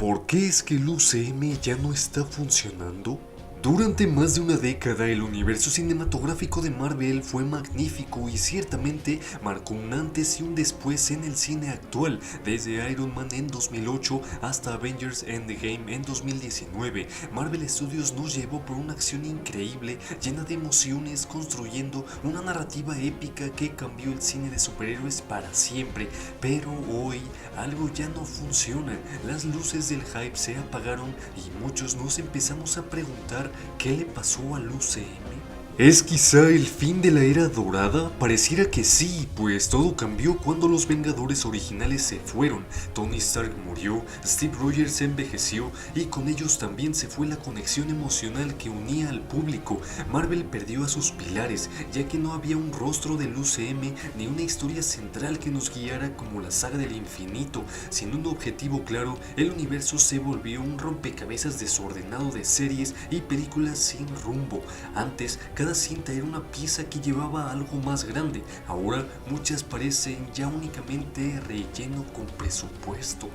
¿Por qué es que el UCM ya no está funcionando? Durante más de una década el universo cinematográfico de Marvel fue magnífico y ciertamente marcó un antes y un después en el cine actual, desde Iron Man en 2008 hasta Avengers Endgame en 2019. Marvel Studios nos llevó por una acción increíble, llena de emociones, construyendo una narrativa épica que cambió el cine de superhéroes para siempre. Pero hoy algo ya no funciona, las luces del hype se apagaron y muchos nos empezamos a preguntar ¿qué le pasó al UCM? ¿Es quizá el fin de la era dorada? Pareciera que sí, pues todo cambió cuando los Vengadores originales se fueron. Tony Stark murió, Steve Rogers envejeció y con ellos también se fue la conexión emocional que unía al público. Marvel perdió a sus pilares, ya que no había un rostro del UCM ni una historia central que nos guiara como la saga del infinito. Sin un objetivo claro, el universo se volvió un rompecabezas desordenado de series y películas sin rumbo. Antes, cada cinta era una pieza que llevaba a algo más grande, ahora muchas parecen ya únicamente relleno con presupuesto.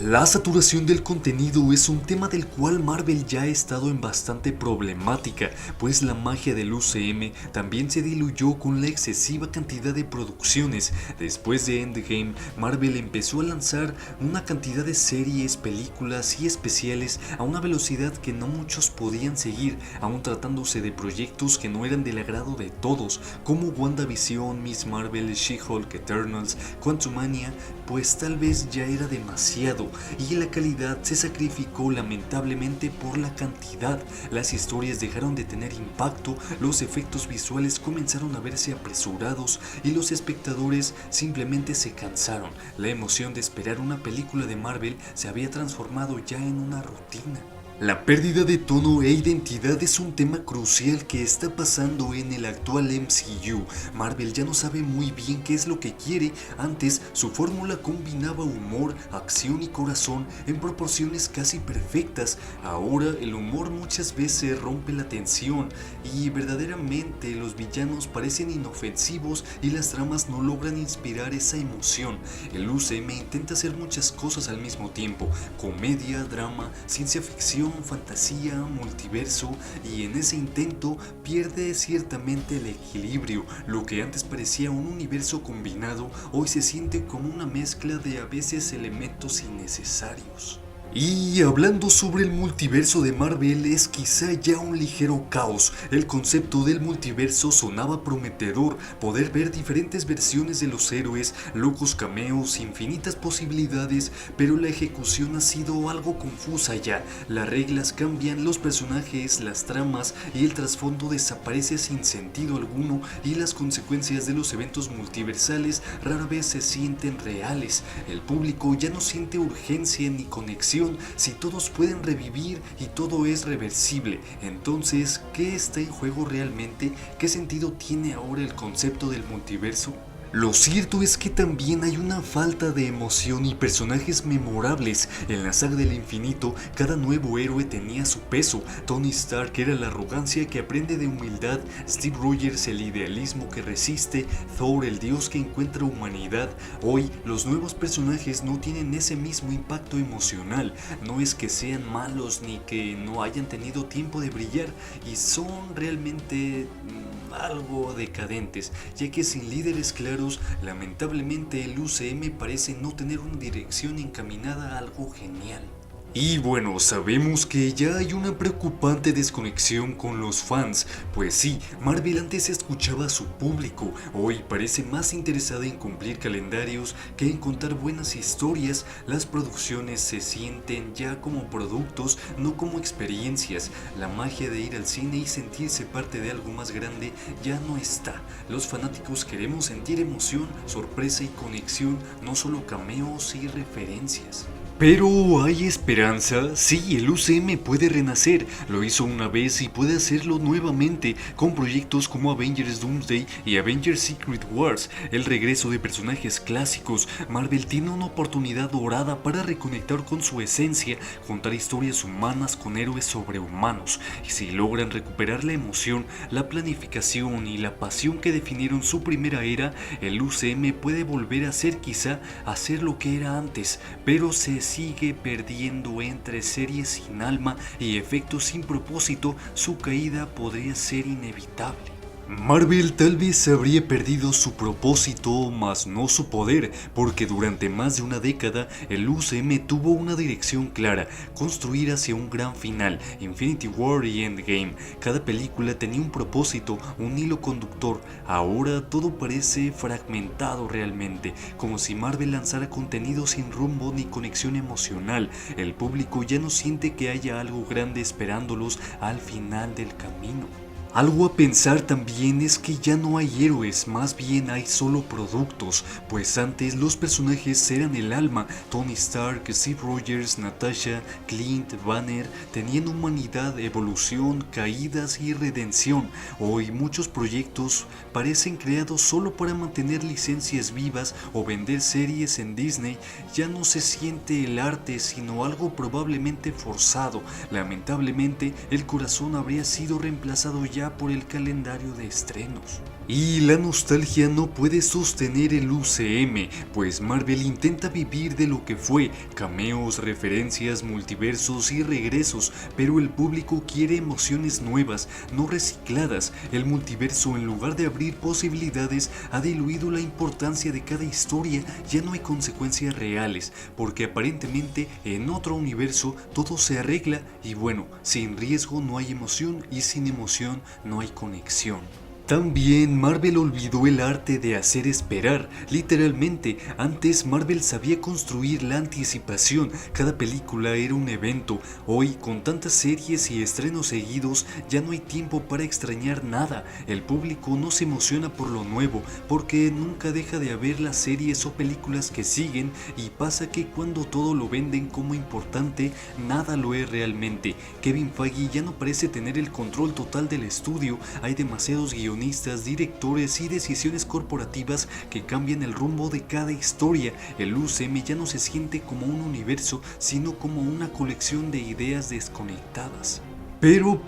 La saturación del contenido es un tema del cual Marvel ya ha estado en bastante problemática, pues la magia del UCM también se diluyó con la excesiva cantidad de producciones. Después de Endgame, Marvel empezó a lanzar una cantidad de series, películas y especiales a una velocidad que no muchos podían seguir, aun tratándose de proyectos que no eran del agrado de todos, como WandaVision, Miss Marvel, She-Hulk, Eternals, Quantumania, pues tal vez ya era demasiado y la calidad se sacrificó lamentablemente por la cantidad. Las historias dejaron de tener impacto, los efectos visuales comenzaron a verse apresurados y los espectadores simplemente se cansaron. La emoción de esperar una película de Marvel se había transformado ya en una rutina. La pérdida de tono e identidad es un tema crucial que está pasando en el actual MCU. Marvel ya no sabe muy bien qué es lo que quiere. Antes, su fórmula combinaba humor, acción y corazón en proporciones casi perfectas. Ahora, el humor muchas veces rompe la tensión y verdaderamente los villanos parecen inofensivos y las tramas no logran inspirar esa emoción. El UCM intenta hacer muchas cosas al mismo tiempo: comedia, drama, ciencia ficción, fantasía, multiverso, y en ese intento pierde ciertamente el equilibrio. Lo que antes parecía un universo combinado hoy se siente como una mezcla de a veces elementos innecesarios. Y hablando sobre el multiverso de Marvel, es quizá ya un ligero caos. El concepto del multiverso sonaba prometedor, poder ver diferentes versiones de los héroes, locos cameos, infinitas posibilidades, pero la ejecución ha sido algo confusa ya. Las reglas cambian, los personajes, las tramas y el trasfondo desaparece sin sentido alguno, y las consecuencias de los eventos multiversales rara vez se sienten reales. El público ya no siente urgencia ni conexión si todos pueden revivir y todo es reversible. Entonces, ¿qué está en juego realmente? ¿Qué sentido tiene ahora el concepto del multiverso? Lo cierto es que también hay una falta de emoción y personajes memorables. En la saga del infinito, cada nuevo héroe tenía su peso. Tony Stark era la arrogancia que aprende de humildad, Steve Rogers el idealismo que resiste, Thor el dios que encuentra humanidad. Hoy, los nuevos personajes no tienen ese mismo impacto emocional. No es que sean malos ni que no hayan tenido tiempo de brillar, y son realmente algo decadentes, ya que sin líderes claros, lamentablemente el UCM parece no tener una dirección encaminada a algo genial. Y bueno, sabemos que ya hay una preocupante desconexión con los fans, pues sí, Marvel antes escuchaba a su público, hoy parece más interesada en cumplir calendarios que en contar buenas historias. Las producciones se sienten ya como productos, no como experiencias. La magia de ir al cine y sentirse parte de algo más grande ya no está. Los fanáticos queremos sentir emoción, sorpresa y conexión, no solo cameos y referencias. Pero hay esperanza. Sí, el UCM puede renacer, lo hizo una vez y puede hacerlo nuevamente con proyectos como Avengers Doomsday y Avengers Secret Wars. El regreso de personajes clásicos. Marvel tiene una oportunidad dorada para reconectar con su esencia, contar historias humanas con héroes sobrehumanos. Y si logran recuperar la emoción, la planificación y la pasión que definieron su primera era, el UCM puede volver a ser, quizá, a ser lo que era antes, pero se sigue perdiendo entre series sin alma y efectos sin propósito, su caída podría ser inevitable. Marvel tal vez habría perdido su propósito, mas no su poder, porque durante más de una década el UCM tuvo una dirección clara, construir hacia un gran final, Infinity War y Endgame. Cada película tenía un propósito, un hilo conductor. Ahora todo parece fragmentado realmente, como si Marvel lanzara contenido sin rumbo ni conexión emocional. El público ya no siente que haya algo grande esperándolos al final del camino. Algo a pensar también es que ya no hay héroes, más bien hay solo productos, pues antes los personajes eran el alma. Tony Stark, Steve Rogers, Natasha, Clint, Banner tenían humanidad, evolución, caídas y redención. Hoy muchos proyectos parecen creados solo para mantener licencias vivas o vender series en Disney. Ya no se siente el arte, sino algo probablemente forzado. Lamentablemente, el corazón habría sido reemplazado ya por el calendario de estrenos. Y la nostalgia no puede sostener el UCM, pues Marvel intenta vivir de lo que fue, cameos, referencias, multiversos y regresos, pero el público quiere emociones nuevas, no recicladas. El multiverso, en lugar de abrir posibilidades, ha diluido la importancia de cada historia. Ya no hay consecuencias reales, porque aparentemente en otro universo todo se arregla y bueno, sin riesgo no hay emoción y sin emoción no hay conexión. También Marvel olvidó el arte de hacer esperar, literalmente. Antes Marvel sabía construir la anticipación, cada película era un evento. Hoy, con tantas series y estrenos seguidos, ya no hay tiempo para extrañar nada. El público no se emociona por lo nuevo, porque nunca deja de haber las series o películas que siguen, y pasa que cuando todo lo venden como importante, nada lo es realmente. Kevin Feige ya no parece tener el control total del estudio, hay demasiados guionistas, directores y decisiones corporativas que cambian el rumbo de cada historia. El UCM ya no se siente como un universo, sino como una colección de ideas desconectadas. Pero,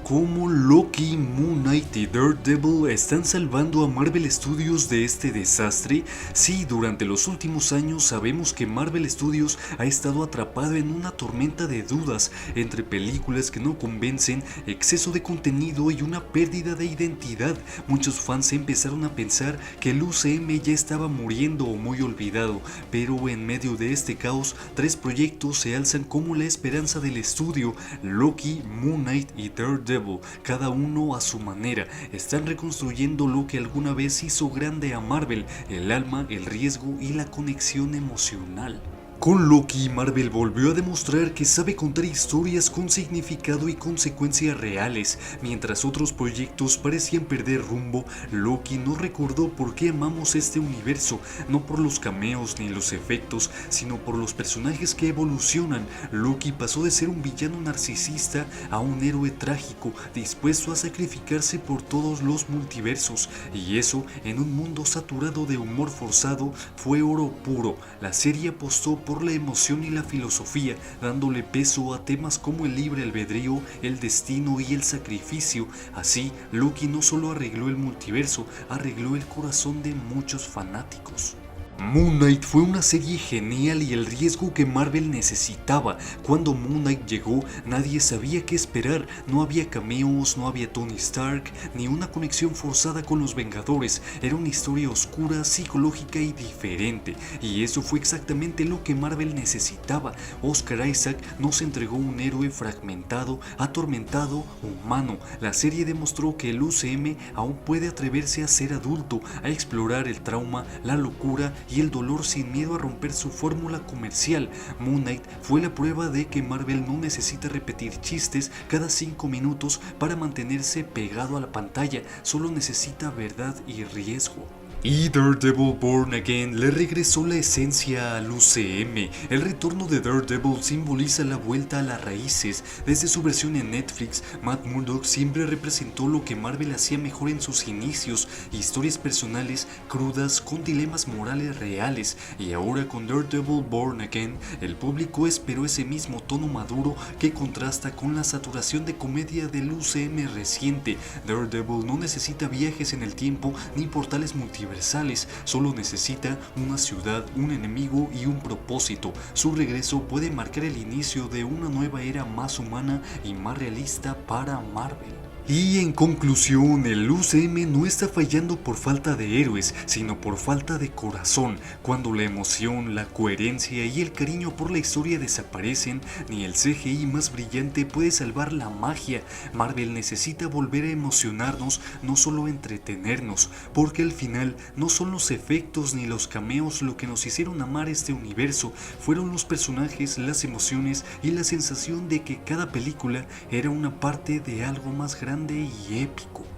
¿cómo Loki, Moon Knight y Daredevil están salvando a Marvel Studios de este desastre? Sí, durante los últimos años sabemos que Marvel Studios ha estado atrapado en una tormenta de dudas, entre películas que no convencen, exceso de contenido y una pérdida de identidad. Muchos fans empezaron a pensar que el UCM ya estaba muriendo o muy olvidado, pero en medio de este caos, 3 proyectos se alzan como la esperanza del estudio: Loki, Moon Knight y Daredevil, cada uno a su manera. Están reconstruyendo lo que alguna vez hizo grande a Marvel: el alma, el riesgo y la conexión emocional. Con Loki, Marvel volvió a demostrar que sabe contar historias con significado y consecuencias reales. Mientras otros proyectos parecían perder rumbo, Loki nos recordó por qué amamos este universo, no por los cameos ni los efectos, sino por los personajes que evolucionan. Loki pasó de ser un villano narcisista a un héroe trágico, dispuesto a sacrificarse por todos los multiversos, y eso, en un mundo saturado de humor forzado, fue oro puro. La serie apostó por la emoción y la filosofía, dándole peso a temas como el libre albedrío, el destino y el sacrificio. Así, Loki no solo arregló el multiverso, arregló el corazón de muchos fanáticos. Moon Knight fue una serie genial y el riesgo que Marvel necesitaba. Cuando Moon Knight llegó, nadie sabía qué esperar. No había cameos, no había Tony Stark, ni una conexión forzada con los Vengadores. Era una historia oscura, psicológica y diferente. Y eso fue exactamente lo que Marvel necesitaba. Oscar Isaac nos entregó un héroe fragmentado, atormentado, humano. La serie demostró que el UCM aún puede atreverse a ser adulto, a explorar el trauma, la locura y el dolor sin miedo a romper su fórmula comercial. Moon Knight fue la prueba de que Marvel no necesita repetir chistes cada 5 minutos para mantenerse pegado a la pantalla, solo necesita verdad y riesgo. Y Daredevil Born Again le regresó la esencia al UCM. El retorno de Daredevil simboliza la vuelta a las raíces. Desde su versión en Netflix, Matt Murdock siempre representó lo que Marvel hacía mejor en sus inicios: historias personales, crudas, con dilemas morales reales. Y ahora con Daredevil Born Again, el público esperó ese mismo tono maduro que contrasta con la saturación de comedia del UCM reciente. Daredevil no necesita viajes en el tiempo ni portales multiversos. universales, solo necesita una ciudad, un enemigo y un propósito. Su regreso puede marcar el inicio de una nueva era más humana y más realista para Marvel. Y en conclusión, el UCM no está fallando por falta de héroes, sino por falta de corazón. Cuando la emoción, la coherencia y el cariño por la historia desaparecen, ni el CGI más brillante puede salvar la magia. Marvel necesita volver a emocionarnos, no solo entretenernos, porque al final no son los efectos ni los cameos lo que nos hicieron amar este universo, fueron los personajes, las emociones y la sensación de que cada película era una parte de algo más grande y épico.